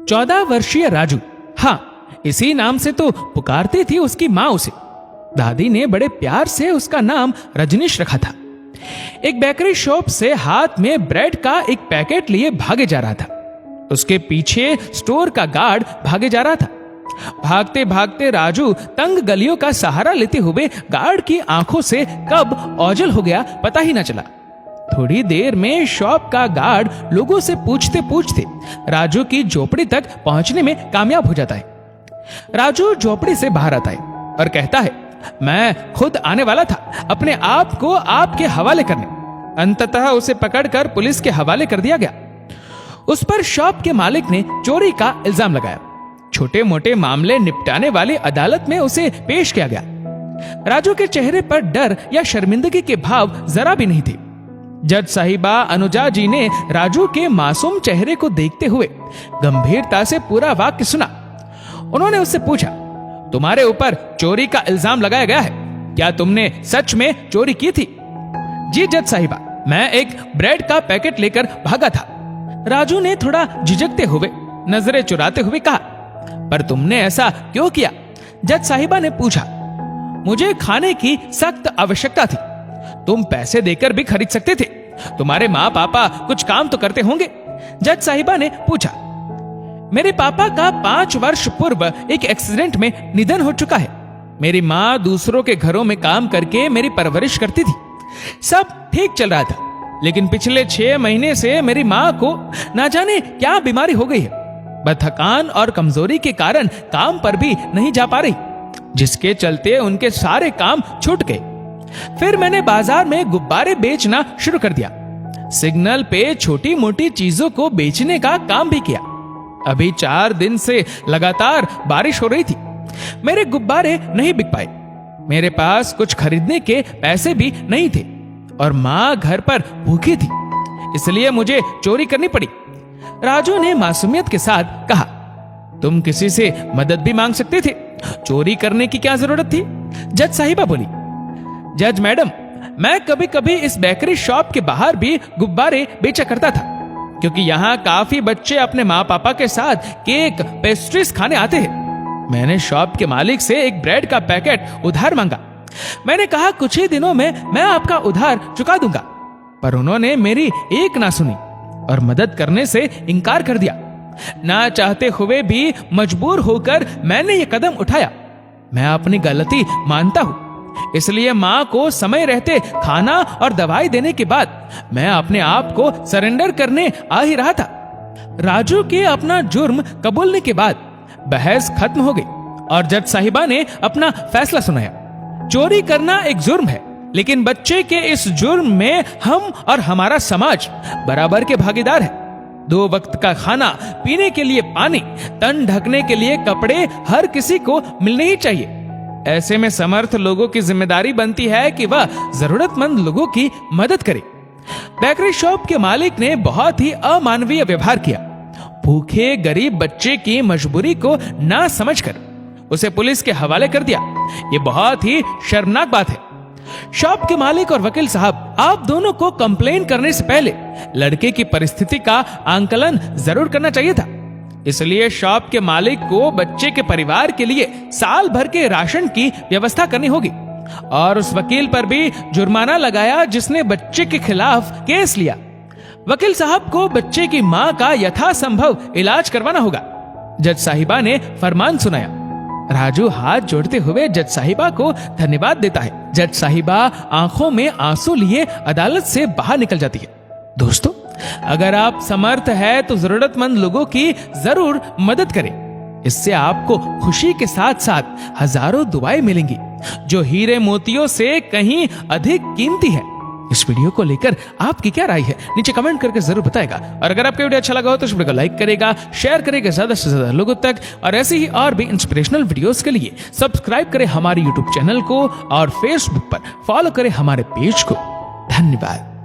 14 वर्षीय राजू, हाँ इसी नाम से तो पुकारती थी उसकी माँ उसे। दादी ने बड़े प्यार से उसका नाम रजनीश रखा था। एक बेकरी शॉप से हाथ में ब्रेड का एक पैकेट लिए भागे जा रहा था। उसके पीछे स्टोर का गार्ड भागे जा रहा था। भागते भागते राजू तंग गलियों का सहारा लेते हुए गार्ड की आंखों से कब ओझल हो गया पता ही न चला। थोड़ी देर में शॉप का गार्ड लोगों से पूछते पूछते राजू की झोपड़ी तक पहुंचने में कामयाब हो जाता है। राजू झोपड़ी से बाहर आता है और कहता है, मैं खुद आने वाला था अपने आप को आपके हवाले करने। अंततः उसे पकड़कर पुलिस के हवाले कर दिया गया। उस पर शॉप के मालिक ने चोरी का इल्जाम लगाया। छोटे मोटे मामले निपटाने वाली अदालत में उसे पेश किया गया। राजू के चेहरे पर डर या शर्मिंदगी के भाव जरा भी नहीं थे। जज साहिबा अनुजा जी ने राजू के मासूम चेहरे को देखते हुए गंभीरता से पूरा वाक्य सुना। उन्होंने उससे पूछा, तुम्हारे ऊपर चोरी का इल्जाम लगाया गया है, क्या तुमने सच में चोरी की थी? जी जज साहिबा, मैं एक ब्रेड का पैकेट लेकर भागा था। राजू ने थोड़ा झिझकते हुए नजरें चुराते हुए कहा, पर तुमने ऐसा क्यों किया? जज साहिबा ने पूछा, मुझे खाने की सख्त आवश्यकता थी। तुम पैसे देकर भी खरीद सकते थे। तुम्हारे माँ पापा कुछ काम तो करते होंगे? जज साहिबा ने पूछा। मेरे पापा का 5 वर्ष पूर्व एक एक्सीडेंट में निधन हो चुका है। मेरी माँ दूसरों के घरों में काम करके मेरी परवरिश करती थी। सब ठीक चल रहा था, लेकिन पिछले 6 महीने से मेरी माँ को ना जाने क्या बीमारी हो गई है। वह थकान और कमजोरी के कारण काम पर भी नहीं जा पा रही, जिसके चलते उनके सारे काम छूट गए। फिर मैंने बाजार में गुब्बारे बेचना शुरू कर दिया। सिग्नल पे छोटी मोटी चीजों को बेचने का काम भी किया। अभी 4 दिन से लगातार बारिश हो रही थी। मेरे गुब्बारे नहीं बिक पाए। मेरे पास कुछ खरीदने के पैसे भी नहीं थे और माँ घर पर भूखी थी, इसलिए मुझे चोरी करनी पड़ी। राजू ने मासूमियत के साथ कहा, तुम किसी से मदद भी मांग सकते थे, चोरी करने की क्या जरूरत थी? जज साहिबा बोली, जज मैडम, मैं कभी कभी इस बेकरी शॉप के बाहर भी गुब्बारे बेचा करता था, क्योंकि यहाँ काफी बच्चे अपने माँ पापा के साथ केक पेस्ट्रीज खाने आते हैं। मैंने शॉप के मालिक से एक ब्रेड का पैकेट उधार मांगा। मैंने कहा कुछ ही दिनों में मैं आपका उधार चुका दूंगा, पर उन्होंने मेरी एक ना सुनी और मदद करने से इनकार कर दिया। ना चाहते हुए भी मजबूर होकर मैंने ये कदम उठाया। मैं अपनी गलती मानता हूँ, इसलिए माँ को समय रहते खाना और दवाई देने के बाद मैं अपने आप को सरेंडर करने आ ही रहा था। राजू के अपना जुर्म कबूलने के बाद बहस खत्म हो गई और जज साहिबा ने अपना फैसला सुनाया। चोरी करना एक जुर्म है, लेकिन बच्चे के इस जुर्म में हम और हमारा समाज बराबर के भागीदार है। 2 वक्त का खाना, पीने के लिए पानी, तन ढकने के लिए कपड़े हर किसी को मिलने ही चाहिए। ऐसे में समर्थ लोगों की जिम्मेदारी बनती है कि वह जरूरतमंद लोगों की मदद करे। बेकरी शॉप के मालिक ने बहुत ही अमानवीय व्यवहार किया। भूखे गरीब बच्चे की मजबूरी को ना समझकर उसे पुलिस के हवाले कर दिया। ये बहुत ही शर्मनाक बात है। शॉप के मालिक और वकील साहब, आप दोनों को कंप्लेन करने से पहले लड़के की परिस्थिति का आंकलन जरूर करना चाहिए था। इसलिए शॉप के मालिक को बच्चे के परिवार के लिए साल भर के राशन की व्यवस्था करनी होगी और उस वकील पर भी जुर्माना लगाया जिसने बच्चे के खिलाफ केस लिया। वकील साहब को बच्चे की मां का यथासंभव इलाज करवाना होगा। जज साहिबा ने फरमान सुनाया। राजू हाथ जोड़ते हुए जज साहिबा को धन्यवाद देता है। जज साहिबा आंखों में आंसू लिए अदालत से बाहर निकल जाती है। दोस्तों, अगर आप समर्थ है तो जरूरतमंद लोगों की जरूर मदद करें। इससे आपको खुशी के साथ साथ हजारों दुआएं मिलेंगी जो हीरे मोतियों से कहीं अधिक कीमती है। इस वीडियो को लेकर आपकी क्या राय है नीचे कमेंट करके जरूर बताएगा। और अगर आपको वीडियो अच्छा लगा हो तो इस वीडियो को लाइक करेगा, शेयर करेगा ज्यादा से ज्यादा लोगों तक। और ऐसे ही और भी इंस्पिरेशनल वीडियोस के लिए सब्सक्राइब करें हमारे यूट्यूब चैनल को और फेसबुक पर फॉलो करें हमारे पेज को। धन्यवाद।